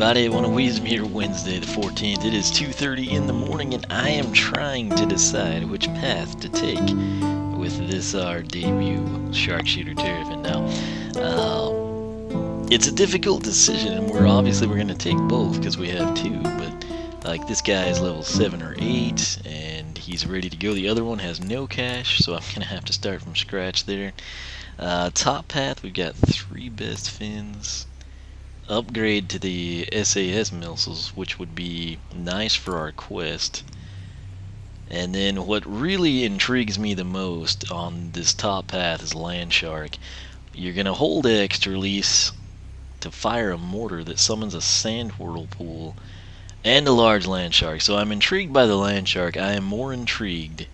everybody? One of Weezem here, Wednesday the 14th. It is 2:30 in the morning, and I am trying to decide which path to take with this our debut Sharpshooter Terrafin. Now, it's a difficult decision, and we're going to take both because we have two. But like this guy is level 7 or 8, and he's ready to go. The other one has no cash, so I'm gonna have to start from scratch there. Top path, we've got 3 best fins. Upgrade to the SAS missiles, which would be nice for our quest. And then what really intrigues me the most on this top path is Land Shark. You're going to hold X to release to fire a mortar that summons a sand whirlpool and a large land shark. So I'm intrigued by the land shark. I am more intrigued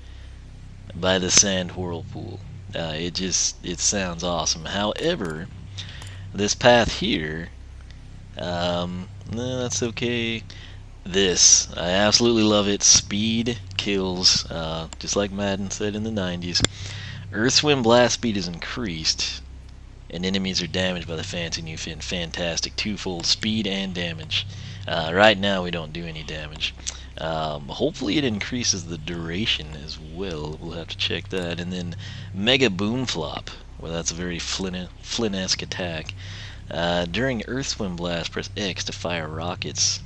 by the sand whirlpool. It sounds awesome. However, this path here, no, that's okay. This, I absolutely love it. Speed kills, just like Madden said in the 90s. Earth Swim blast speed is increased, and enemies are damaged by the fancy new fin. Fantastic, twofold speed and damage. Right now we don't do any damage. Hopefully it increases the duration as well. We'll have to check that. And then Mega Boom Flop. Well, that's a very Flynn-esque attack. During Earth Swim Blast, press X to fire rockets.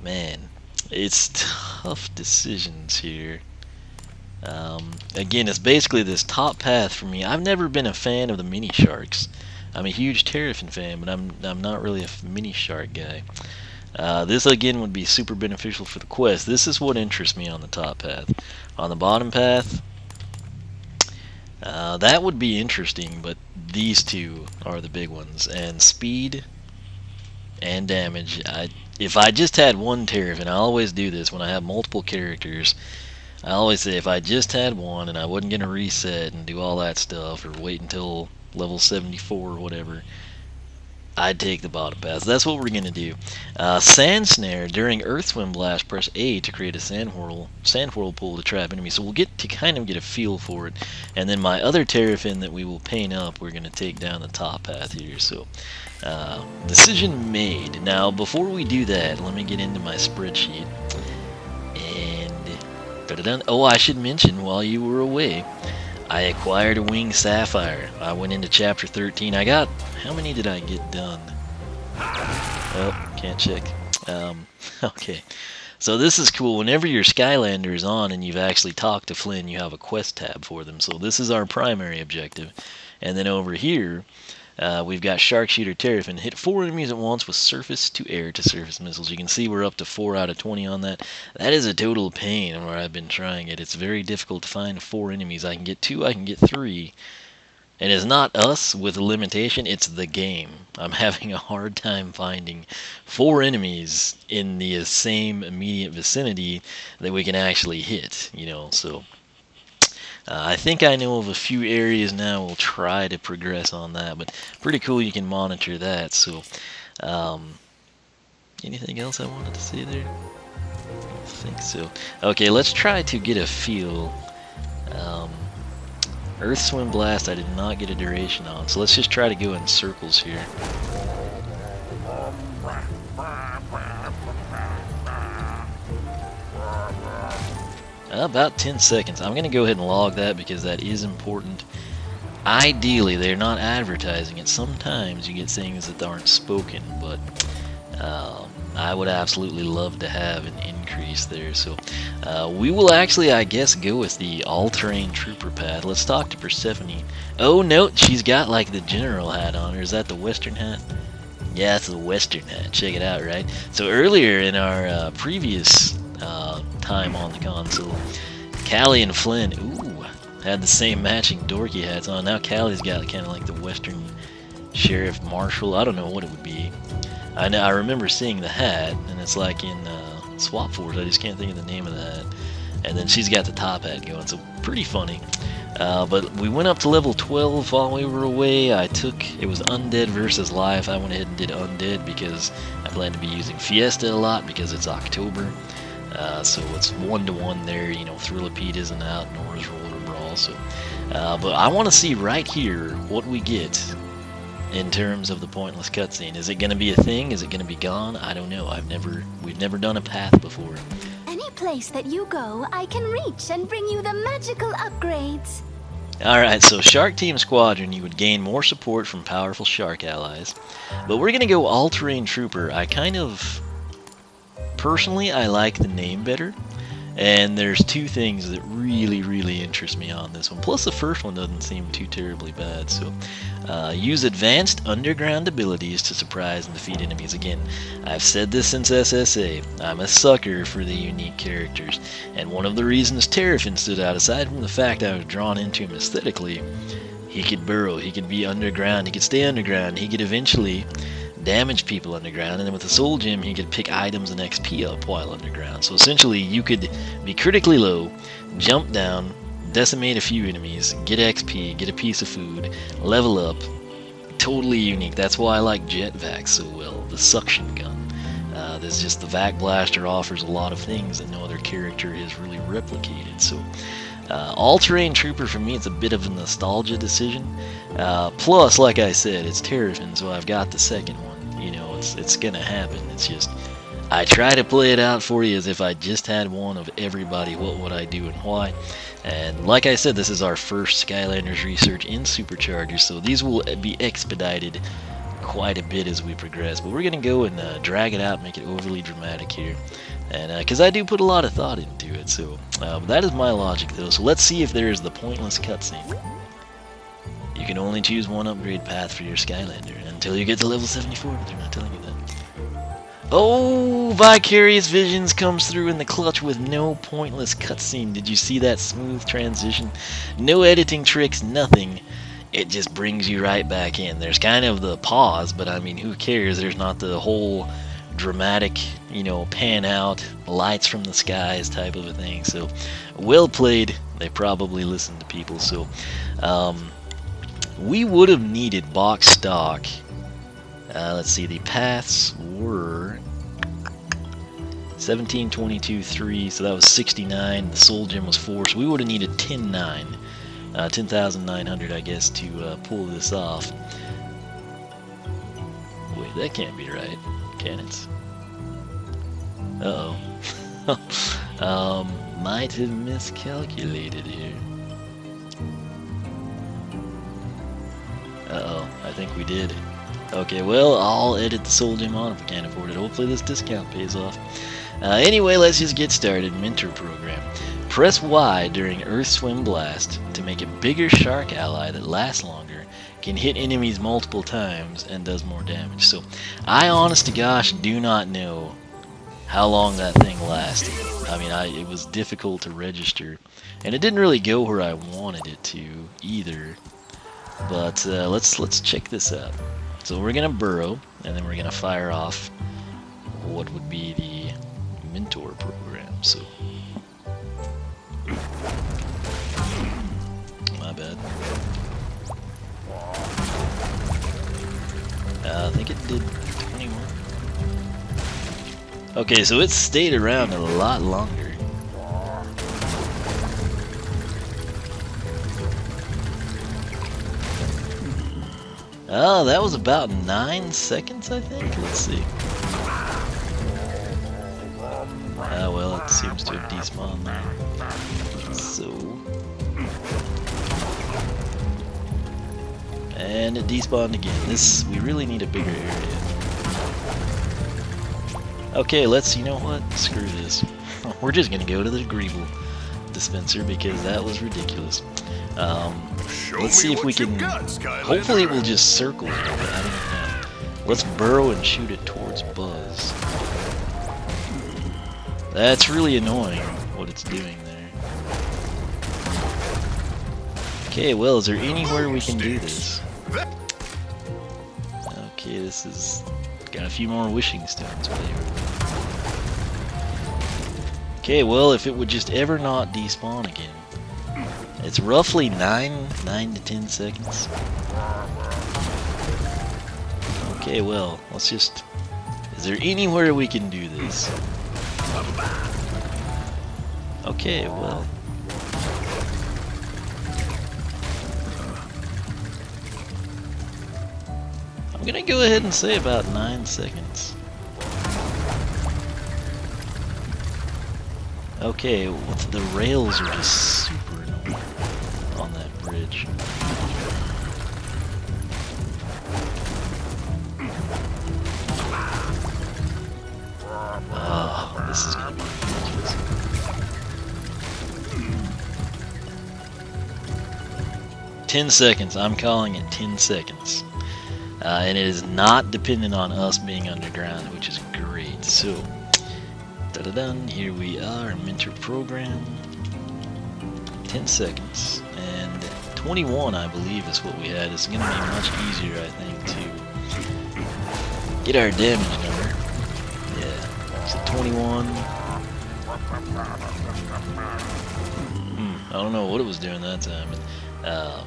Man, it's tough decisions here. Again, it's basically this top path for me. I've never been a fan of the mini sharks. I'm a huge Terrafin fan, but I'm not really a mini shark guy. This again would be super beneficial for the quest. This is what interests me on the top path. On the bottom path, that would be interesting, but these two are the big ones. And speed and damage. If I just had one Terrafin, I always do this when I have multiple characters. I always say if I just had one and I wasn't going to reset and do all that stuff or wait until level 74 or whatever, I'd take the bottom path. That's what we're going to do. Sand Snare. During Earth Swim Blast, press A to create a sand whirlpool to trap enemies. So we'll get to kind of get a feel for it. And then my other Terrafin that we will paint up, we're going to take down the top path here. So, decision made. Now, before we do that, let me get into my spreadsheet. And, oh, I should mention, while you were away, I acquired a Winged Sapphire. I went into Chapter 13. I got... How many did I get done? Oh, can't check. Okay. So this is cool. Whenever your Skylander is on and you've actually talked to Flynn, you have a quest tab for them. So this is our primary objective. And then over here, we've got Sharpshooter Terrafin. Hit 4 enemies at once with surface-to-air to surface missiles. You can see we're up to 4 out of 20 on that. That is a total pain where I've been trying it. It's very difficult to find 4 enemies. I can get 2, I can get 3. And it's not us with a limitation, it's the game. I'm having a hard time finding 4 enemies in the same immediate vicinity that we can actually hit, you know, so... I think I know of a few areas now. We'll try to progress on that, but pretty cool you can monitor that. So, anything else I wanted to say there? I don't think so. Okay, let's try to get a feel. Earth Swim Blast, I did not get a duration on, so let's just try to go in circles here. About 10 seconds. I'm going to go ahead and log that because that is important. Ideally, they're not advertising it. Sometimes you get things that aren't spoken, but I would absolutely love to have an increase there. So we will actually, I guess, go with the all-terrain trooper path. Let's talk to Persephone. Oh, no, she's got like the general hat on her. Is that the western hat? Yeah, it's the western hat. Check it out, right? So earlier in our previous... time on the console, Callie and Flynn, had the same matching dorky hats on. Now Callie's got kind of like the Western Sheriff Marshal. I don't know what it would be. I remember seeing the hat, and it's like in Swap Force. I just can't think of the name of the hat. And then she's got the top hat going, so pretty funny. But we went up to level 12 while we were away. It was Undead versus Life. I went ahead and did Undead because I plan to be using Fiesta a lot because it's October. So it's 1-to-1 there, you know, Thrillipede isn't out, nor is Roller Brawl, so... but I want to see right here what we get in terms of the pointless cutscene. Is it going to be a thing? Is it going to be gone? I don't know. We've never done a path before. Any place that you go, I can reach and bring you the magical upgrades. Alright, so Shark Team Squadron, you would gain more support from powerful shark allies. But we're going to go All-Terrain Trooper. Personally, I like the name better. And there's two things that really interest me on this one. Plus the first one doesn't seem too terribly bad. So use advanced underground abilities to surprise and defeat enemies. Again, I've said this since SSA. I'm a sucker for the unique characters. And one of the reasons Terrafin stood out, aside from the fact I was drawn into him aesthetically, he could burrow, he could be underground, he could stay underground, he could eventually damage people underground, and then with the soul gem he could pick items and XP up while underground. So essentially you could be critically low, jump down, decimate a few enemies, get XP, get a piece of food, level up. Totally unique. That's why I like Jet Vac so well, the suction gun. There's just the Vac Blaster offers a lot of things that no other character has really replicated. So All-Terrain Trooper for me, it's a bit of a nostalgia decision. Plus, like I said, it's Terrafin, so I've got the second one. You know, it's gonna happen. It's just, I try to play it out for you as if I just had one of everybody. What would I do and why? And like I said, this is our first Skylanders research in SuperChargers, so these will be expedited quite a bit as we progress. But we're gonna go and drag it out, make it overly dramatic here. And because I do put a lot of thought into it, so that is my logic though. So let's see if there is the pointless cutscene. You can only choose one upgrade path for your Skylander until you get to level 74, but they're not telling you that. Oh, Vicarious Visions comes through in the clutch with no pointless cutscene. Did you see that smooth transition? No editing tricks, nothing. It just brings you right back in. There's kind of the pause, but I mean, who cares? There's not the whole dramatic, you know, pan out, lights from the skies type of a thing. So, well played. They probably listened to people. So, we would have needed box stock. Let's see, the paths were 17, 22, 3, so that was 69. The soul gem was 4, so we would have needed 10,900, I guess, to pull this off. Wait, that can't be right, can it? Uh-oh. Might have miscalculated here. Uh-oh, I think we did. Okay, well, I'll edit the soul gem on if I can't afford it. Hopefully this discount pays off. Anyway, let's just get started. Mentor program. Press Y during Earth Swim Blast to make a bigger shark ally that lasts longer, can hit enemies multiple times, and does more damage. So, I honest to gosh do not know how long that thing lasted. I mean, it was difficult to register, and it didn't really go where I wanted it to either. But let's check this out. So we're gonna burrow, and then we're gonna fire off what would be the mentor program. So, my bad. I think it did 21. Okay, so it stayed around a lot longer. Oh, that was about 9 seconds, I think. Let's see. Ah, well, it seems to have despawned now. So. And it despawned again. We really need a bigger area. Okay, you know what? Screw this. We're just gonna go to the Greeble dispenser because that was ridiculous. Let's see if we can. Hopefully, it will just circle it. I don't know. Let's burrow and shoot it towards Buzz. That's really annoying what it's doing there. Okay, well, is there anywhere we can do this? Okay, this is got a few more wishing stones. Okay, well, if it would just ever not despawn again. It's roughly 9 to 10 seconds. Okay, well, let's just... Is there anywhere we can do this? Okay, well... I'm gonna go ahead and say about 9 seconds. Okay, the rails are just super annoying on that bridge. Oh, this is gonna be ridiculous. "10 seconds, I'm calling it 10 seconds. And it is not dependent on us being underground, which is great. So, da-da-dun, here we are, mentor program. 10 seconds. And 21, I believe, is what we had. It's going to be much easier, I think, to get our damage number. Yeah, so 21. I don't know what it was doing that time, but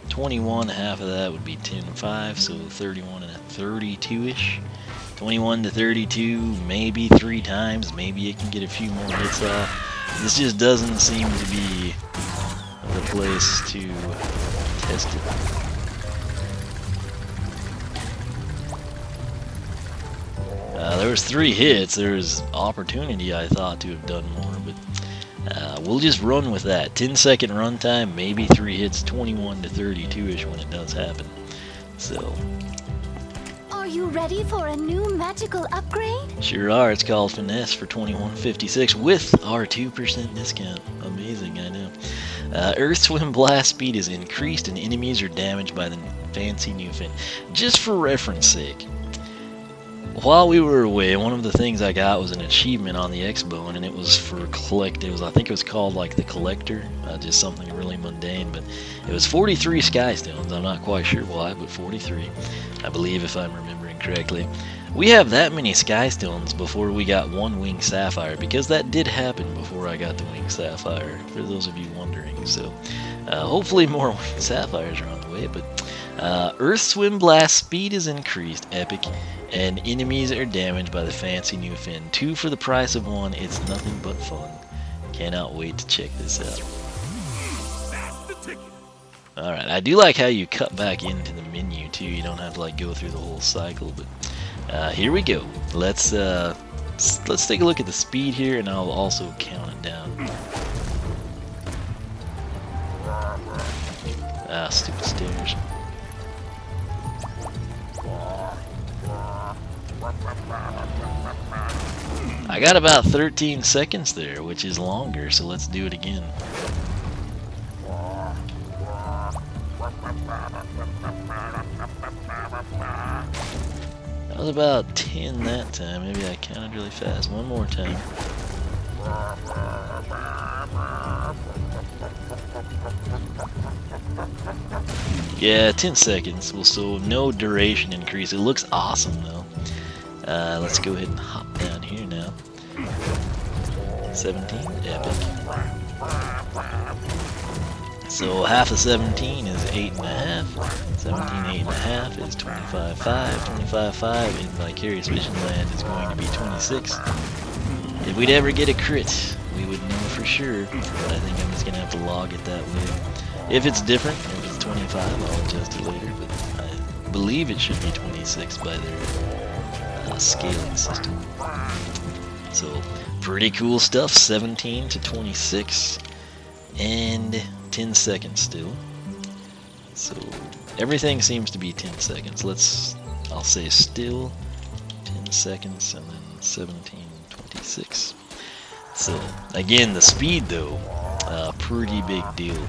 21, half of that would be 10.5, so 31 and a 32-ish. 21 to 32, maybe 3 times, maybe it can get a few more hits off. This just doesn't seem to be the place to test it. There was 3 hits. There was opportunity, I thought, to have done more, but we'll just run with that. 10-second runtime, maybe 3 hits, 21 to 32-ish when it does happen. So, Are you ready for a new magical upgrade? sure are. It's called Finesse for $21.56 with our 2% discount. Amazing, I know. Earth Swim Blast speed is increased and enemies are damaged by the fancy new fin. Just for reference sake, while we were away, one of the things I got was an achievement on the X-Bone, and it was for collect. I think it was called like the Collector, just something really mundane. But it was 43 Sky Stones. I'm not quite sure why, but 43, I believe, if I'm remembering correctly. We have that many Sky Stones before we got 1 Wing Sapphire, because that did happen before I got the Wing Sapphire. For those of you wondering, so hopefully more Wing Sapphires are on the way. But Earth Swim Blast speed is increased, epic. And enemies are damaged by the fancy new fin. 2 for the price of 1. It's nothing but fun. Cannot wait to check this out. Alright, I do like how you cut back into the menu too. You don't have to like go through the whole cycle. But here we go. Let's take a look at the speed here, and I'll also count it down. Ah, stupid stairs. I got about 13 seconds there, which is longer, so let's do it again. That was about 10 that time. Maybe I counted really fast. One more time. Yeah, 10 seconds. Well, so no duration increase. It looks awesome though. Let's go ahead and hop down here now. 17, epic. So half of 17 is 8.5. 17, 8.5 is 25.5. 25.5 in Vicarious Vision Land is going to be 26. If we'd ever get a crit, we would know for sure. But I think I'm just gonna have to log it that way. If it's different, if it's 25, I'll adjust it later. But I believe it should be 26 by their scaling system. So pretty cool stuff. 17 to 26 and 10 seconds still. So everything seems to be 10 seconds. I'll say still 10 seconds and then 17, 26. So again, the speed though, pretty big deal.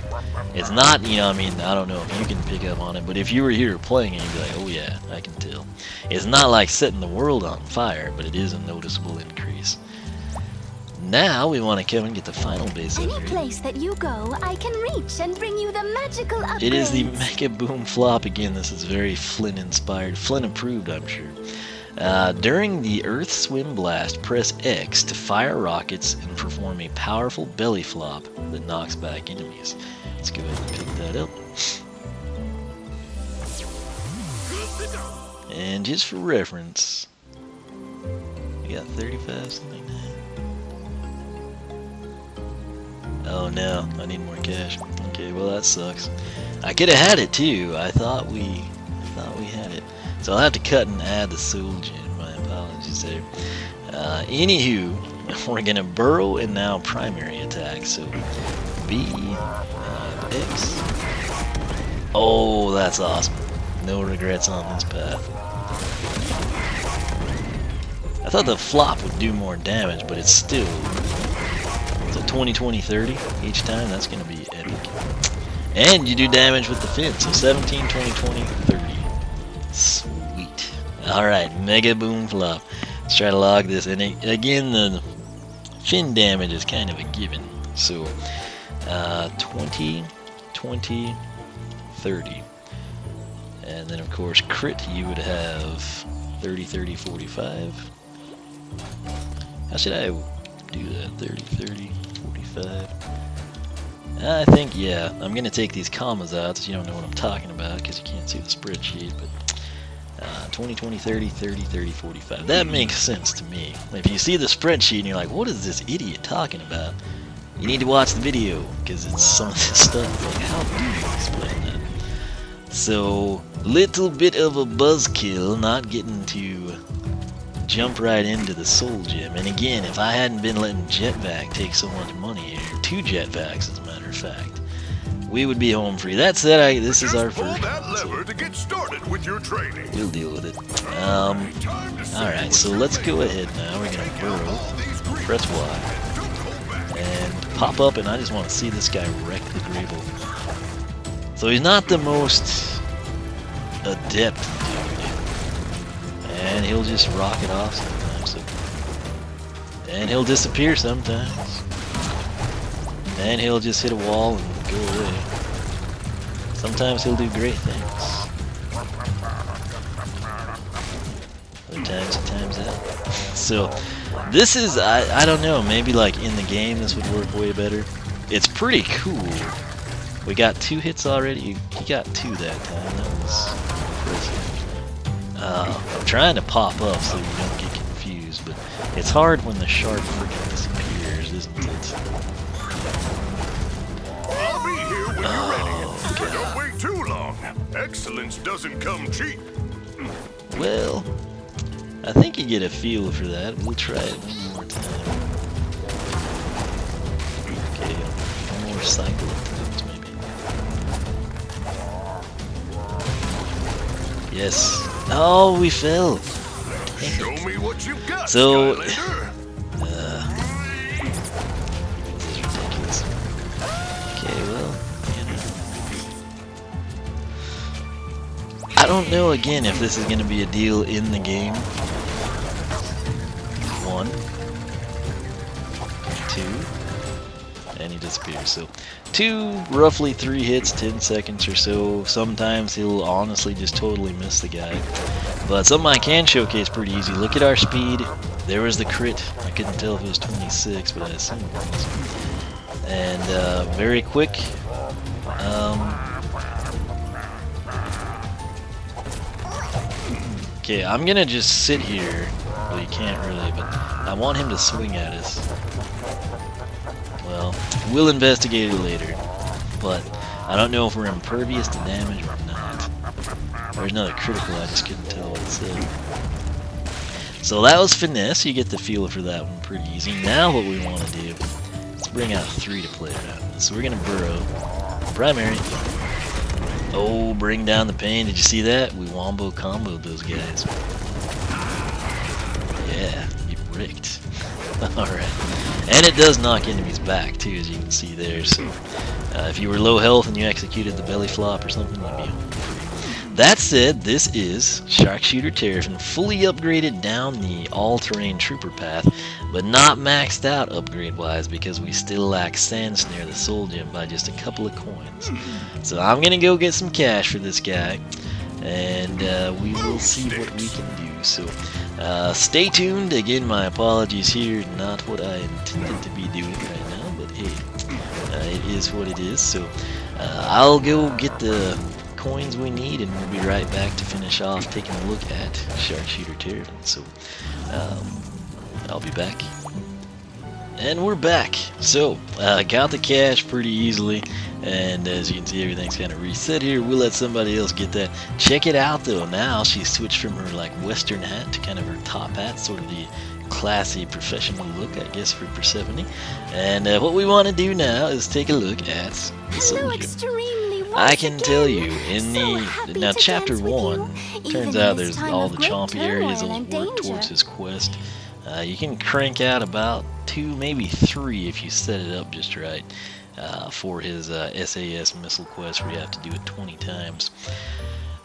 It's not, I mean, I don't know if you can pick up on it, but if you were here playing it, you'd be like, oh yeah, I can tell. It's not like setting the world on fire, but it is a noticeable increase. Now we want to come and get the final base Any upgrade. place that you go, I can reach and bring you the magical upgrades. It is the Mecha Boom Flop. Again, this is very Flynn inspired. Flynn approved, I'm sure. During the Earth Swim Blast, press X to fire rockets and perform a powerful belly flop that knocks back enemies. Let's go ahead and pick that up. And just for reference, we got 35, something like that. Oh no, I need more cash. Okay, well that sucks. I could have had it too. I thought we had it. So I'll have to cut and add the soul gem. My apologies there. Anywho, we're gonna burrow and now primary attack. So B, X. Oh, that's awesome. No regrets on this path. I thought the flop would do more damage, but it's still... So 20, 20, 30 each time. That's gonna be epic. And you do damage with the fin. So 17, 20, 20, 30. Sweet. Alright, Mega Boom Flop. Let's try to log this. And again, the fin damage is kind of a given. So 20, 20, 30. And then of course crit you would have 30, 30, 45. How should I do that? 30, 30, 45. I think, yeah, I'm going to take these commas out so you don't know what I'm talking about because you can't see the spreadsheet, but 20, 20, 30, 30, 30, 45. That makes sense to me. If you see the spreadsheet and you're like, what is this idiot talking about? You need to watch the video because it's some of this stuff. Like, how do you explain that? So, little bit of a buzzkill, not getting to jump right into the soul gem. And again, if I hadn't been letting Jetpack take so much money here, 2 Jetpacks as a matter of fact, we would be home free. That said, this is our first. That lever to get started with your training. We'll deal with it. Alright, so let's go ahead now. We're gonna burrow, press Y, and pop up, and I just want to see this guy wreck the Grable. So he's not the most adept dude. And he'll just rock it off sometimes. So. And he'll disappear sometimes. And he'll just hit a wall and go away. Sometimes he'll do great things. Other times he times out. So this is, I don't know, maybe like in the game this would work way better. It's pretty cool. We got 2 hits already. He got 2 that time. That was impressive. I'm trying to pop up so you don't get confused, but it's hard when the shark freaking disappears, isn't it? I'll be here when you're ready. Don't wait too long. Excellence doesn't come cheap. Well, I think you get a feel for that. We'll try it one more time. Okay, one more cycle of times maybe. Yes. Oh, we fell. Show me what you got, So, Skylander. This is ridiculous. Okay, well, you know. I don't know again if this is going to be a deal in the game. 1, 2, and he disappears. So 2, roughly 3 hits, 10 seconds or so. Sometimes he'll honestly just totally miss the guy. But something I can showcase pretty easy. Look at our speed. There was the crit. I couldn't tell if it was 26, but I assume it was. And very quick. Okay, I'm gonna just sit here. Well, you can't really, but I want him to swing at us. Well, we'll investigate it later, but I don't know if we're impervious to damage or not. There's another critical, I just couldn't tell what it said. So that was finesse, you get the feel for that one pretty easy. Now what we want to do, let's bring out 3 to play around. So we're going to burrow, primary. Oh, bring down the pain, did you see that? We wombo comboed those guys. Yeah, you bricked. Alright. And it does knock enemies back too, as you can see there. So if you were low health and you executed the belly flop or something, you'd be home free. That said, this is Sharpshooter Terrafin, fully upgraded down the all-terrain trooper path, but not maxed out upgrade-wise because we still lack Sand Snare, the soul gem, by just a couple of coins. So I'm gonna go get some cash for this guy, and we will see what we can do. So stay tuned. Again, my apologies here, not what I intended to be doing right now, but hey, it is what it is. So I'll go get the coins we need, and we'll be right back to finish off taking a look at Sharpshooter Terrafin. So I'll be back And we're back. So, got the cash pretty easily, and as you can see, everything's kind of reset here. We'll let somebody else get that. Check it out, though. Now she's switched from her like western hat to kind of her top hat, sort of the classy professional look, I guess, for Persephone. And what we want to do now is take a look at the soldier. I can tell you, in now chapter 1, turns out there's all the chompy areas that'll work towards his quest. You can crank out about 2, maybe 3 if you set it up just right for his SAS missile quest, where you have to do it 20 times.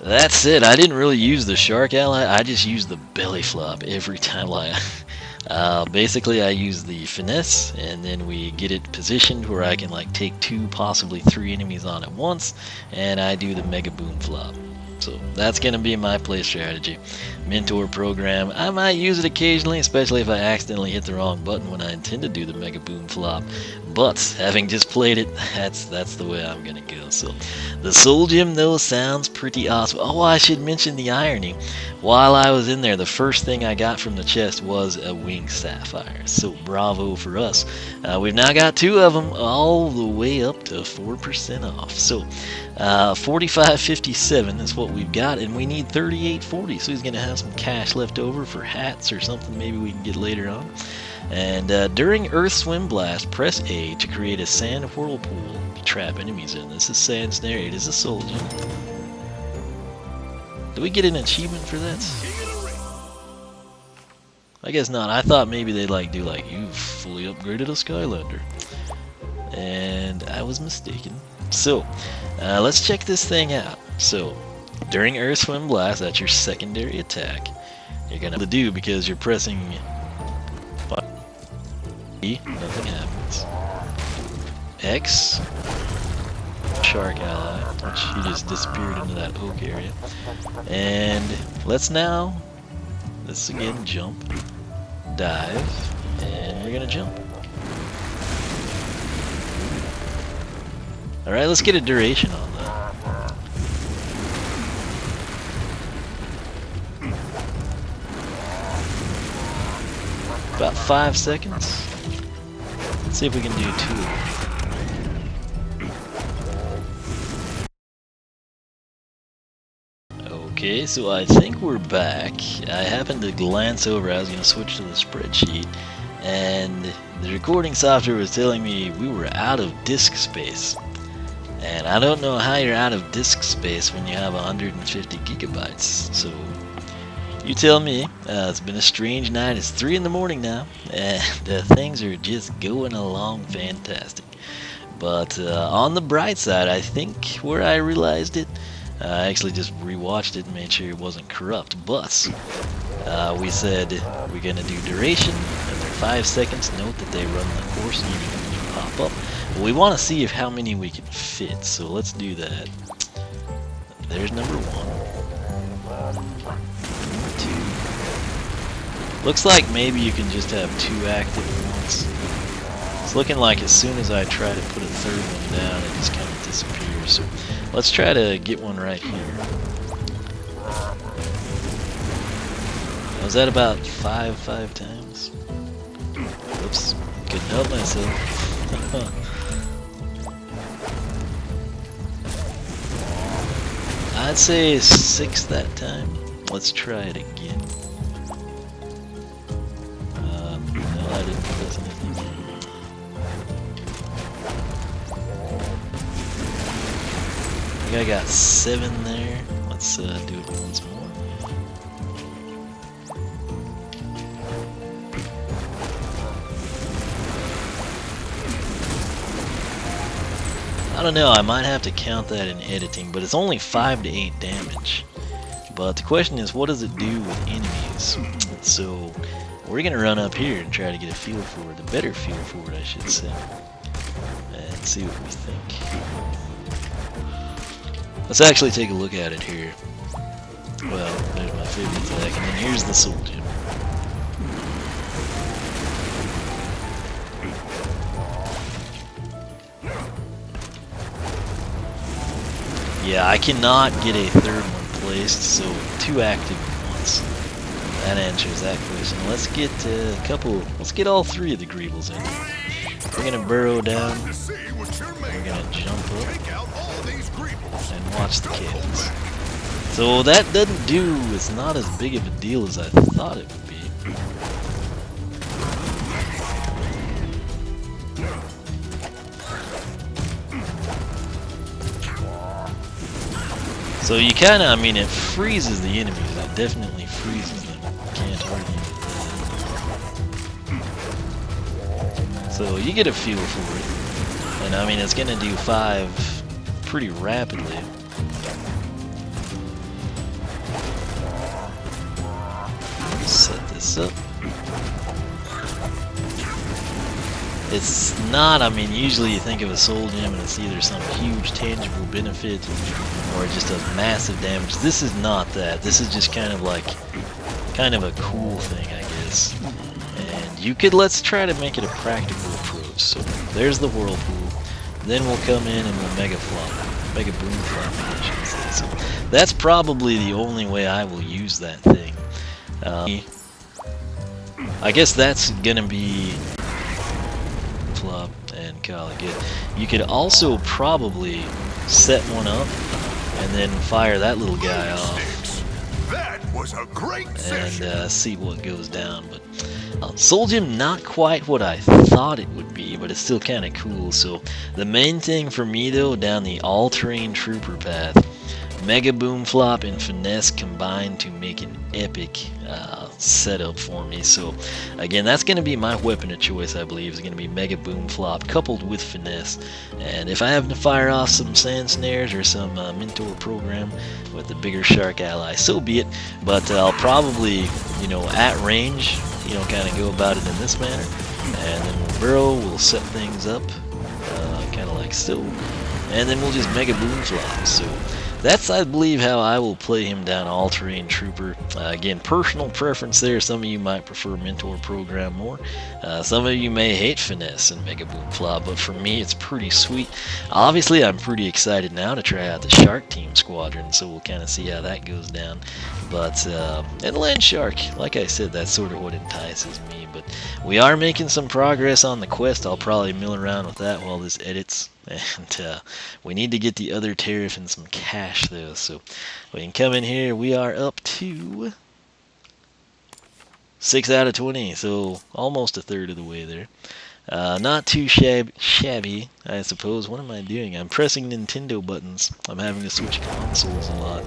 That's it. I didn't really use the shark ally. I just used the belly flop every time. Basically, I use the finesse, and then we get it positioned where I can like take 2, possibly 3 enemies on at once, and I do the mega boom flop. So that's going to be my play strategy. Mentor program. I might use it occasionally, especially if I accidentally hit the wrong button when I intend to do the mega boom flop. But having just played it, that's the way I'm going to go. So the Soul Gem, though, sounds pretty awesome. Oh, I should mention the irony. While I was in there, the first thing I got from the chest was a winged sapphire. So bravo for us. We've now got 2 of them, all the way up to 4% off. So 45.57 is what we've got, and we need 38.40. So he's going to have some cash left over for hats or something maybe we can get later on. And during Earth Swim Blast, press A to create a sand whirlpool to trap enemies in. This is Sand Snare. It is a Soul Gem. Do we get an achievement for that? I guess not. I thought maybe they'd do you've fully upgraded a Skylander. And I was mistaken. So, let's check this thing out. So, during Earth Swim Blast, that's your secondary attack. You're going to do because you're pressing E, nothing happens. X, Shark Ally, which he just disappeared into that oak area. And let's again jump, dive, and we're going to jump. Alright, let's get a duration on that. About 5 seconds. Let's see if we can do 2. Okay, so I think we're back. I happened to glance over, I was going to switch to the spreadsheet, and the recording software was telling me we were out of disk space. And I don't know how you're out of disk space when you have 150 gigabytes. So you tell me. It's been a strange night. It's 3 in the morning now, and things are just going along fantastic. But on the bright side, I think where I realized it, I actually just rewatched it and made sure it wasn't corrupt. But we said we're going to do duration, and they're 5 seconds. Note that they run the course and you pop up. We want to see how many we can fit, so let's do that. There's number 1. 2. Looks like maybe you can just have 2 active at once. It's looking like as soon as I try to put a 3rd one down, it just kind of disappears. So let's try to get one right here. Was that about 5 times? Oops, couldn't help myself. I'd say 6 that time. Let's try it again. No, I didn't press anything. I think I got 7 there. Let's do it once more. I don't know, I might have to count that in editing, but it's only 5 to 8 damage. But the question is, what does it do with enemies? So we're going to run up here and try to get a feel for it, a better feel for it, I should say, and see what we think. Let's actually take a look at it here. Well, there's my favorite attack, and then here's the Soul Gem. Yeah, I cannot get a 3rd one placed, so 2 active at once. that answers that question. Let's get a couple. Let's get all three of the Greebles in. We're gonna burrow down. We're gonna jump up and watch the kids. So that doesn't do. It's not as big of a deal as I thought it would be. So you kind of, I mean, it freezes the enemies. It definitely freezes them. Can't argue with that. So you get a feel for it. And I mean, it's going to do 5 pretty rapidly. Set this up. It's not, I mean, usually you think of a soul gem and it's either some huge tangible benefit or it just does massive damage. This is not that. This is just kind of like, kind of a cool thing, I guess. And you could, let's try to make it a practical approach. So there's the whirlpool. Then we'll come in and we'll mega flop. Mega boom flop, I should say. So that's probably the only way I will use that thing. I guess that's gonna be flop and call it good. You could also probably set one up and then fire that little guy off. That was a great And see what goes down. But Soul Gem, not quite what I thought it would be, but it's still kind of cool. So the main thing for me though, down the all-terrain trooper path, Mega Boom Flop and Finesse combined to make an epic setup for me. So again, that's going to be my weapon of choice, I believe, is going to be Mega Boom Flop coupled with Finesse. And if I have to fire off some Sand Snares or some Mentor program with the bigger Shark ally, so be it. But I'll probably, you know, at range, you know, kind of go about it in this manner. And then we'll burrow, we'll set things up, kind of like so. And then we'll just Mega Boom Flop. So that's, I believe, how I will play him down all-terrain trooper. Again, personal preference there. Some of you might prefer Mentor program more. Some of you may hate Finesse and Mega Boom Flop, but for me, it's pretty sweet. Obviously, I'm pretty excited now to try out the Shark Team Squadron, so we'll kind of see how that goes down. But, and Land Shark, like I said, that's sort of what entices me. But we are making some progress on the quest. I'll probably mill around with that while this edits. And we need to get the other Terrafin some cash though, so we can come in here. We are up to 6 out of 20, so almost a third of the way there. Not too shabby, I suppose. What am I doing? I'm pressing Nintendo buttons. I'm having to switch consoles a lot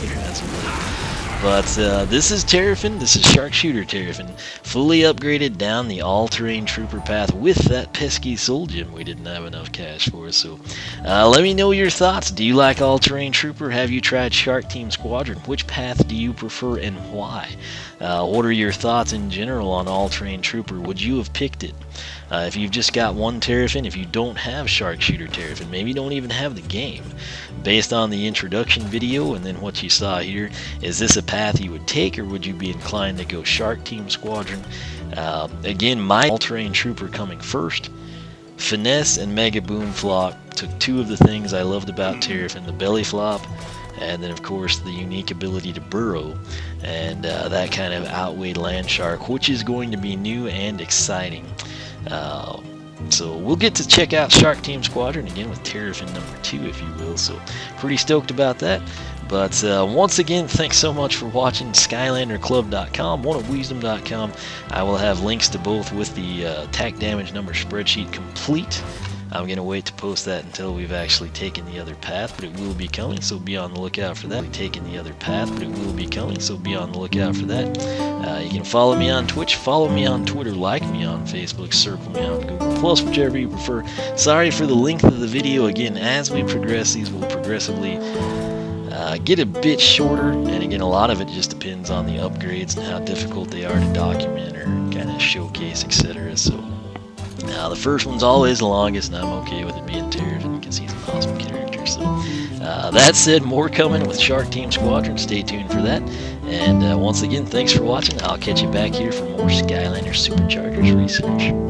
here as of late. But this is Terrafin. This is Sharpshooter Terrafin, fully upgraded down the all-terrain trooper path with that pesky soul gem we didn't have enough cash for. So let me know your thoughts. Do you like all-terrain trooper? Have you tried Shark Team Squadron? Which path do you prefer and why? What are your thoughts in general on all-terrain trooper? Would you have picked it? If you've just got one Terrafin, if you don't have Sharpshooter Terrafin, maybe you don't even have the game, based on the introduction video and then what you saw here, is this a path you would take, or would you be inclined to go Shark Team Squadron? Again, my all-terrain trooper coming first. Finesse and Mega Boom Flop took two of the things I loved about Terrafin, the belly flop, and then of course the unique ability to burrow, and that kind of outweighed Land Shark, which is going to be new and exciting. So we'll get to check out Shark Team Squadron again with Terrafin number 2, if you will. So pretty stoked about that. But once again, thanks so much for watching. SkylanderClub.com, oneofwisdom.com. I will have links to both with the attack damage number spreadsheet complete. I'm going to wait to post that until we've actually taken the other path, but it will be coming, so be on the lookout for that. We've taken the other path, but it will be coming, so be on the lookout for that. You can follow me on Twitch, follow me on Twitter, like me on Facebook, circle me on Google+, whichever you prefer. Sorry for the length of the video. Again, as we progress, these will progressively get a bit shorter, and again, a lot of it just depends on the upgrades and how difficult they are to document or kind of showcase, etc. So now the first one's always the longest, and I'm okay with it being Terrafin because he's an awesome character. So that said, more coming with Shark Team Squadron. Stay tuned for that. And once again, thanks for watching. I'll catch you back here for more Skylanders SuperChargers research.